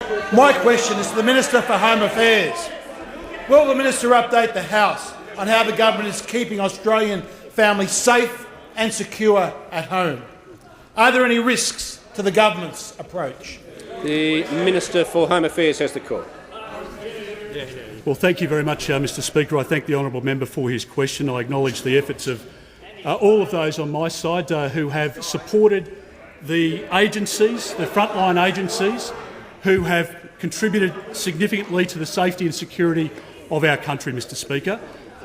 My question is to the Minister for Home Affairs. Will the Minister update the House on how the government is keeping Australian families safe and secure at home? Are there any risks to the government's approach? The Minister for Home Affairs has the call. Well, thank you very much, Mr Speaker. I thank the honourable member for his question. I acknowledge the efforts of all of those on my side who have supported the agencies, the frontline agencies, who have contributed significantly to the safety and security of our country, Mr Speaker.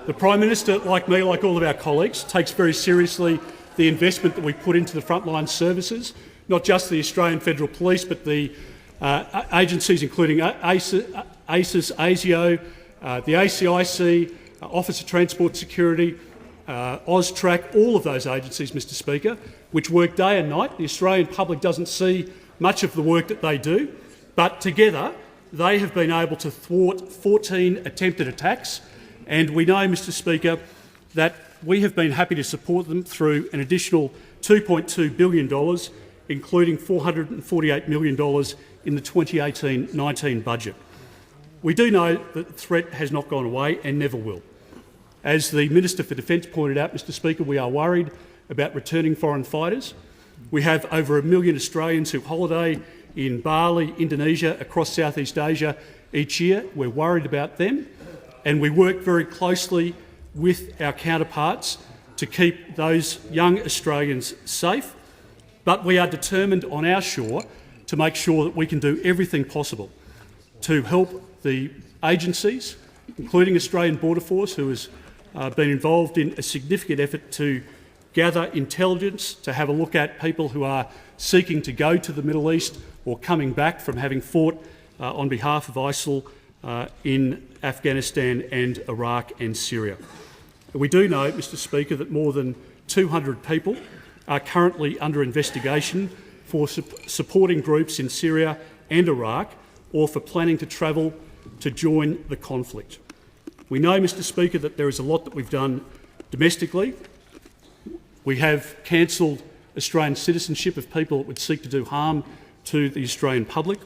The Prime Minister, like me, like all of our colleagues, takes very seriously the investment that we put into the frontline services, not just the Australian Federal Police, but the agencies including ASIS, ASIO, the ACIC, Office of Transport Security, AUSTRAC, all of those agencies, Mr Speaker, which work day and night. The Australian public doesn't see much of the work that they do, but together they have been able to thwart 14 attempted attacks, and we know, Mr Speaker, that we have been happy to support them through an additional $2.2 billion, including $448 million in the 2018-19 budget. We do know that the threat has not gone away and never will. As the Minister for Defence pointed out, Mr Speaker, we are worried about returning foreign fighters. We have over 1 million Australians who holiday in Bali, Indonesia, across Southeast Asia each year. We're worried about them, and we work very closely with our counterparts to keep those young Australians safe. But we are determined on our shore to make sure that we can do everything possible to help the agencies, including Australian Border Force, who has been involved in a significant effort to gather intelligence, to have a look at people who are seeking to go to the Middle East or coming back from having fought on behalf of ISIL in Afghanistan and Iraq and Syria. We do know, Mr Speaker, that more than 200 people are currently under investigation for supporting groups in Syria and Iraq or for planning to travel to join the conflict. We know, Mr Speaker, that there is a lot that we've done domestically. We have cancelled Australian citizenship of people that would seek to do harm to the Australian public.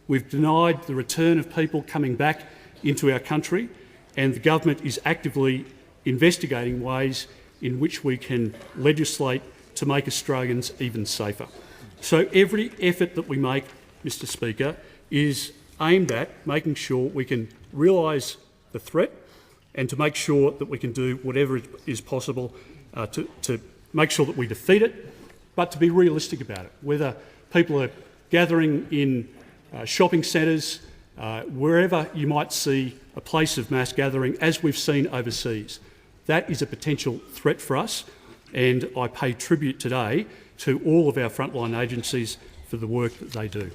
We've denied the return of people coming back into our country, and the government is actively investigating ways in which we can legislate to make Australians even safer. So every effort that we make, Mr Speaker, is aimed at making sure we can realise the threat and to make sure that we can do whatever is possible to make sure that we defeat it, but to be realistic about it. Whether people are gathering in shopping centres, wherever you might see a place of mass gathering, as we've seen overseas, that is a potential threat for us, and I pay tribute today to all of our frontline agencies for the work that they do.